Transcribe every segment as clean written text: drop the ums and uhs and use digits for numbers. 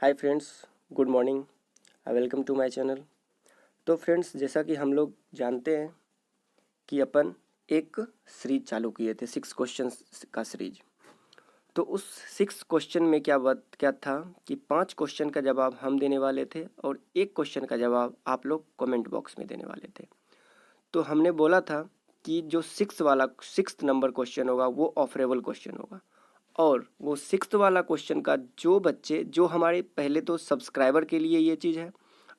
Hi friends, good morning. Welcome to my channel. तो friends, जैसा कि हम लोग जानते हैं कि अपन एक सीरीज चालू किए थे 6 क्वेश्चंस का सीरीज। तो उस 6 क्वेश्चन में क्या था कि 5 क्वेश्चन का जवाब हम देने वाले थे और एक क्वेश्चन का जवाब आप लोग कमेंट बॉक्स में देने वाले थे। तो हमने बोला था कि जो 6 नंबर क्वेश्चन होगा वो ऑफरेबल क्वेश्चन होगा, और वो 6 वाला क्वेश्चन का जो बच्चे जो हमारे पहले तो सब्सक्राइबर के लिए ये चीज़ है।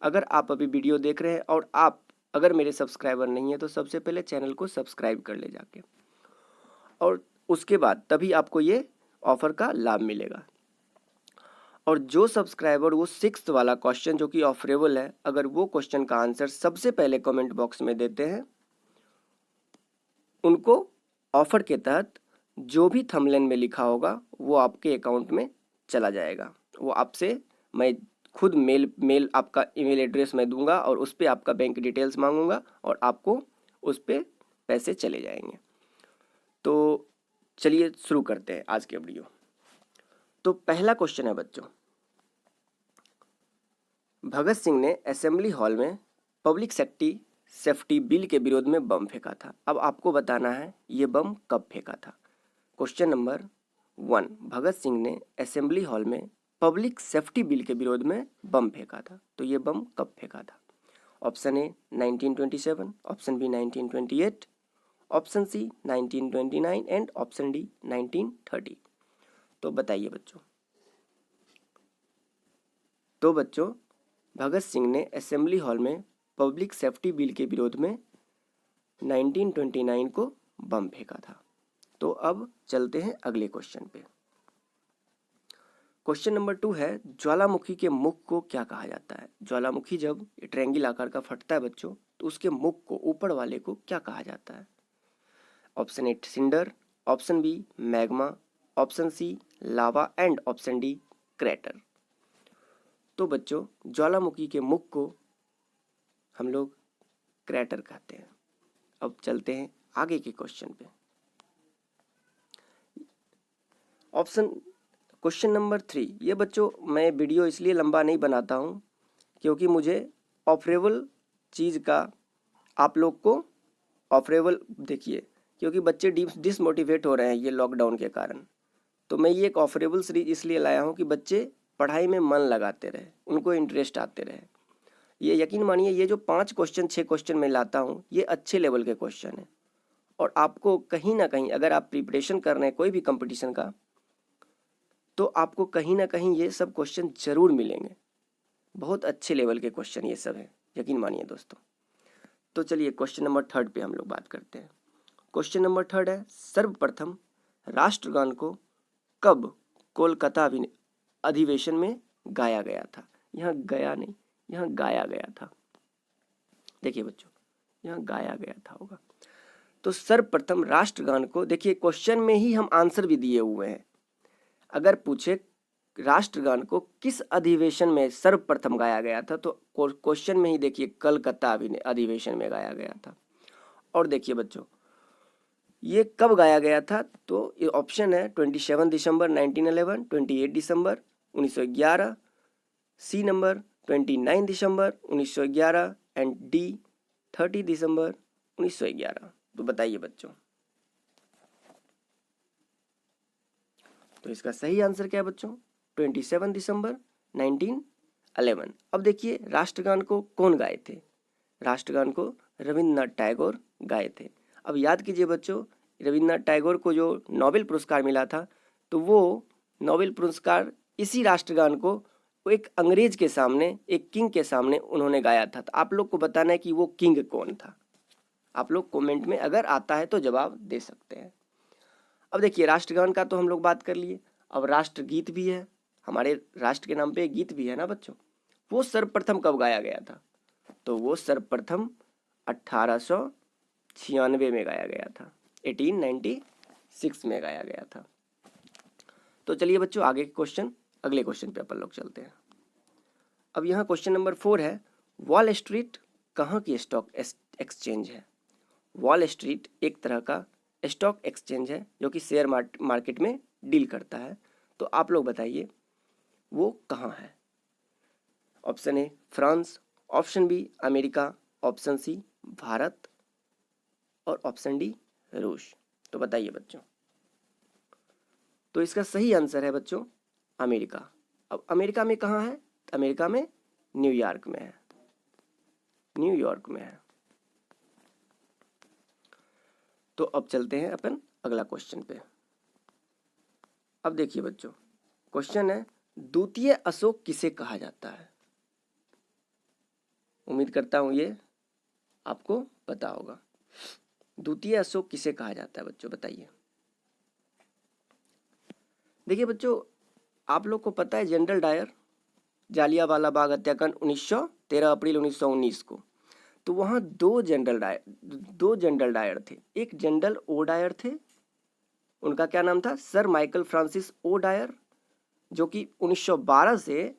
अगर आप अभी वीडियो देख रहे हैं और आप अगर मेरे सब्सक्राइबर नहीं है तो सबसे पहले चैनल को सब्सक्राइब कर ले जाके, और उसके बाद तभी आपको ये ऑफर का लाभ मिलेगा। और जो सब्सक्राइबर वो 6 वाला क्वेश्चन जो कि ऑफरेबल है, अगर वो क्वेश्चन का आंसर सबसे पहले कमेंट बॉक्स में देते हैं, उनको ऑफर के तहत जो भी थंबनेल में लिखा होगा वो आपके अकाउंट में चला जाएगा। वो आपसे मैं खुद मेल आपका ईमेल एड्रेस मैं दूंगा और उस पर आपका बैंक डिटेल्स मांगूंगा और आपको उस पर पैसे चले जाएंगे। तो चलिए शुरू करते हैं आज के वीडियो। तो पहला क्वेश्चन है बच्चों, भगत सिंह ने असेंबली हॉल में पब्लिक सेफ्टी बिल के विरोध में बम फेंका था। अब आपको बताना है ये बम कब फेंका था। क्वेश्चन नंबर 1, भगत सिंह ने असेंबली हॉल में पब्लिक सेफ्टी बिल के विरोध में बम फेंका था। तो ये बम कब फेंका था? Option A 1927, option B 1928, option C 1929 and option D 1930। तो बताइए बच्चों। तो बच्चों, भगत सिंह ने असेंबली हॉल में पब्लिक सेफ्टी बिल के विरोध में 1929 को बम फेंका था। तो अब चलते हैं अगले क्वेश्चन पे। क्वेश्चन नंबर 2 है, ज्वालामुखी के मुख को क्या कहा जाता है? ज्वालामुखी जब ट्रायंगल आकार का फटता है बच्चों, तो उसके मुख को, ऊपर वाले को क्या कहा जाता है? Option A cinder, option B magma, option C lava and option D crater. तो बच्चों, ज्वालामुखी के मुख को हम लोग क्रेटर कहते हैं। अब चलते हैं आगे के क्वेश्चन पे। क्वेश्चन नंबर 3, ये बच्चों मैं वीडियो इसलिए लंबा नहीं बनाता हूँ क्योंकि मुझे ऑफरेबल चीज़ का आप लोग को ऑफरेबल देखिए, क्योंकि बच्चे डिसमोटिवेट हो रहे हैं ये लॉकडाउन के कारण। तो मैं ये एक ऑफरेबल सीरीज इसलिए लाया हूँ कि बच्चे पढ़ाई में मन लगाते रहे, उनको इंटरेस्ट आते रहे। ये यकीन मानिए, ये जो 6 क्वेश्चन मैं लाता हूँ ये अच्छे लेवल के क्वेश्चन हैं, और आपको कहीं ना कहीं अगर आप प्रिपरेशन कर रहे हैं कोई भी कंपटीशन का, तो आपको कहीं ना कहीं ये सब क्वेश्चन जरूर मिलेंगे। बहुत अच्छे लेवल के क्वेश्चन ये सब हैं, यकीन मानिए दोस्तों। तो चलिए क्वेश्चन नंबर 3 पे हम लोग बात करते हैं। क्वेश्चन नंबर 3 है, सर्वप्रथम राष्ट्रगान को कब कोलकाता अधिवेशन में गाया गया था? यहाँ गया नहीं, यहाँ गाया गया था। देखिए बच्चों, यहाँ गाया गया था होगा। तो सर्वप्रथम राष्ट्रगान को, देखिए क्वेश्चन में ही हम आंसर भी दिए हुए हैं। अगर पूछे राष्ट्रगान को किस अधिवेशन में सर्वप्रथम गाया गया था, तो क्वेश्चन में ही देखिए कलकत्ता अधिवेशन में गाया गया था। और देखिए बच्चों, ये कब गाया गया था? तो ये ऑप्शन है 27 दिसंबर 1911, 28 दिसंबर 1911, सी नंबर 29 दिसंबर 1911 एंड डी 30 दिसंबर 1911। तो बताइए बच्चों, तो इसका सही आंसर क्या है बच्चों? 27 दिसंबर 1911। अब देखिए राष्ट्रगान को कौन गाए थे? राष्ट्रगान को रविंद्रनाथ टैगोर गाए थे। अब याद कीजिए बच्चों, रविंद्रनाथ टैगोर को जो नोबेल पुरस्कार मिला था, तो वो नोबेल पुरस्कार इसी राष्ट्रगान को एक अंग्रेज के सामने, एक किंग के सामने उन्होंने गाया था। तो आप लोग को बताना है कि वो किंग कौन था। आप लोग कमेंट में अगर आता है तो जवाब दे सकते हैं। अब देखिए राष्ट्रगान का तो हम लोग बात कर लिए, अब राष्ट्रगीत भी है, हमारे राष्ट्र के नाम पे एक गीत भी है ना बच्चों। वो सर्वप्रथम कब गाया गया था? तो वो सर्वप्रथम 1896 में गाया गया था, 1896 में गाया गया था। तो चलिए बच्चों आगे के क्वेश्चन, अगले क्वेश्चन पे अपन लोग चलते हैं। अब यहाँ क्वेश्चन नंबर 4 है, वॉल स्ट्रीट कहाँ की स्टॉक एक्सचेंज है? वॉल स्ट्रीट एक तरह का स्टॉक एक्सचेंज है जो कि शेयर मार्केट में डील करता है। तो आप लोग बताइए वो कहाँ है? Option A France, option B America, option C Bharat और ऑप्शन डी रूस। तो बताइए बच्चों। तो इसका सही आंसर है बच्चों अमेरिका। अब अमेरिका में कहाँ है? अमेरिका में न्यूयॉर्क में है, न्यूयॉर्क में है। तो अब चलते हैं अपन अगला क्वेश्चन पे। अब देखिए बच्चों, क्वेश्चन है द्वितीय अशोक किसे कहा जाता है? उम्मीद करता हूं ये आपको पता होगा। द्वितीय अशोक किसे कहा जाता है बच्चों, बताइए। देखिए बच्चों, आप लोग को पता है जनरल डायर, जालियांवाला बाग हत्याकांड 13 अप्रैल 1919 को, तो वहाँ दो जनरल डायर थे। एक जनरल ओ डायर थे, उनका क्या नाम था? Sir Michael Francis O Dyer, जो कि 1912 से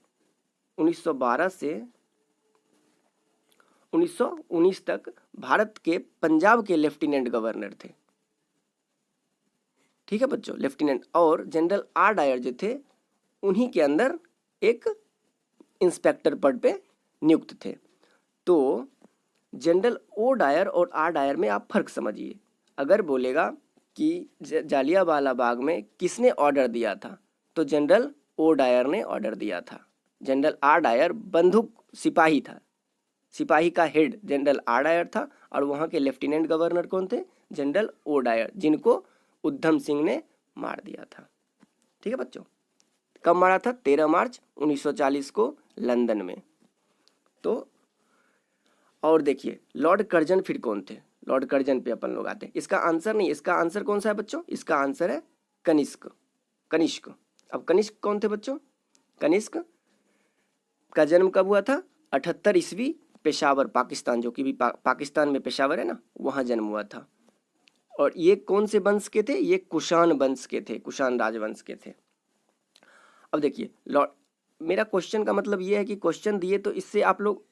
1919 तक भारत के पंजाब के लेफ्टिनेंट गवर्नर थे। ठीक है बच्चों, लेफ्टिनेंट। और जनरल आर डायर जो थे, उन्हीं के अंदर एक इंस्पेक्टर पद पे नियुक्त थे। तो जनरल ओ डायर और आर डायर में आप फर्क समझिए। अगर बोलेगा कि जालियांवाला बाग में किसने ऑर्डर दिया था, तो जनरल ओ डायर ने ऑर्डर दिया था। जनरल आर डायर बंदूक सिपाही था, सिपाही का हेड जनरल आर डायर था, और वहाँ के लेफ्टिनेंट गवर्नर कौन थे? जनरल ओ डायर, जिनको उधम सिंह ने मार दिया था। ठीक है बच्चों, कब मारा था? 13 मार्च 1940 को लंदन में। तो और देखिए लॉर्ड कर्जन फिर कौन थे? लॉर्ड कर्जन पे अपन लोग आते हैं। इसका आंसर नहीं, इसका आंसर कौन सा है बच्चों? इसका आंसर है कनिष्क। कनिष्क। अब कनिष्क कौन थे बच्चों? कनिष्क का जन्म कब हुआ था? 78 ईस्वी, पेशावर पाकिस्तान, जो कि भी पाकिस्तान में पेशावर है ना, वहाँ जन्म हुआ था। और ये कौन से वंश के थे? ये कुषाण वंश के थे, कुषाण राजवंश के थे। अब देखिए मेरा क्वेश्चन का मतलब ये है कि क्वेश्चन दिए तो इससे आप लोग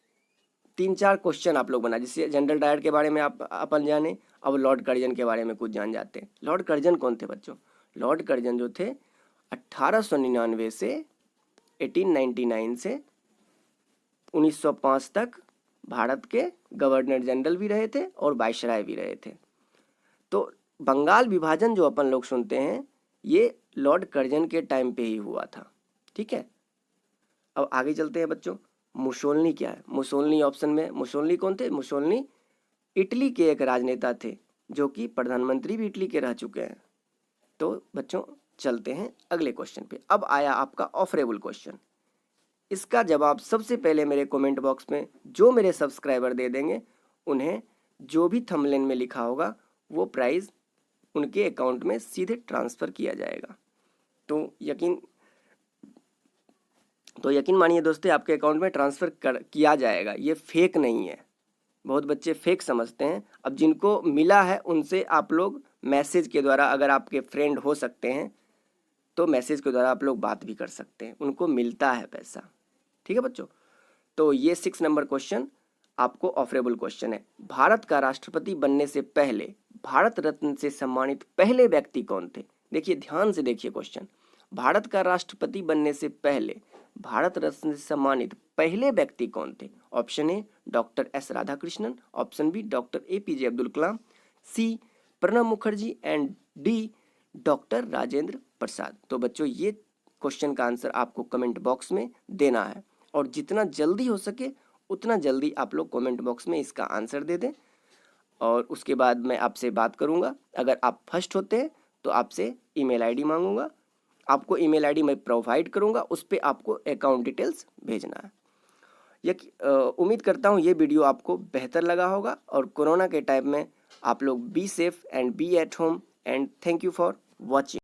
3-4 क्वेश्चन आप लोग बना, जिससे जनरल डायर के बारे में आप अपन जाने, अब लॉर्ड कर्जन के बारे में कुछ जान जाते हैं। लॉर्ड कर्जन कौन थे बच्चों? लॉर्ड कर्जन जो थे 1899 से 1899 से 1905 तक भारत के गवर्नर जनरल भी रहे थे और वायसराय भी रहे थे। तो बंगाल विभाजन जो अपन लोग सुनते हैं, ये लॉर्ड कर्जन के टाइम पे ही हुआ था। ठीक है, अब आगे चलते हैं बच्चों। मुसोलिनी क्या है? मुसोलिनी ऑप्शन में, मुसोलिनी कौन थे? मुसोलिनी इटली के एक राजनेता थे, जो कि प्रधानमंत्री भी इटली के रह चुके हैं। तो बच्चों चलते हैं अगले क्वेश्चन पे। अब आया आपका ऑफरेबल क्वेश्चन। इसका जवाब सबसे पहले मेरे कमेंट बॉक्स में जो मेरे सब्सक्राइबर दे देंगे, उन्हें जो भी थंबनेल में लिखा होगा वो प्राइज़ उनके अकाउंट में सीधे ट्रांसफ़र किया जाएगा। तो यकीन मानिए दोस्तों, आपके अकाउंट में ट्रांसफ़र किया जाएगा। ये फेक नहीं है, बहुत बच्चे फेक समझते हैं। अब जिनको मिला है उनसे आप लोग मैसेज के द्वारा, अगर आपके फ्रेंड हो सकते हैं तो मैसेज के द्वारा आप लोग बात भी कर सकते हैं, उनको मिलता है पैसा। ठीक है बच्चों, तो ये 6 नंबर क्वेश्चन आपको ऑफरेबल क्वेश्चन है। भारत का राष्ट्रपति बनने से पहले भारत रत्न से सम्मानित पहले व्यक्ति कौन थे? देखिए ध्यान से देखिए क्वेश्चन। भारत का राष्ट्रपति बनने से पहले भारत रत्न से सम्मानित पहले व्यक्ति कौन थे? Option A doctor S Radhakrishnan, option B doctor APJ Abdul Kalam, C Pranab Mukherjee and D doctor Rajendra Prasad. तो बच्चों ये क्वेश्चन का आंसर आपको कमेंट बॉक्स में देना है, और जितना जल्दी हो सके उतना जल्दी आप लोग कमेंट बॉक्स में इसका आंसर दे दें, और उसके बाद मैं आपसे बात करूंगा। अगर आप फर्स्ट होते हैं तो आपसे ईमेल आईडी मांगूंगा, आपको ईमेल आईडी मैं प्रोवाइड करूंगा, उस पर आपको अकाउंट डिटेल्स भेजना है। उम्मीद करता हूँ ये वीडियो आपको बेहतर लगा होगा, और कोरोना के टाइम में आप लोग be safe and be at home, and thank you for watching.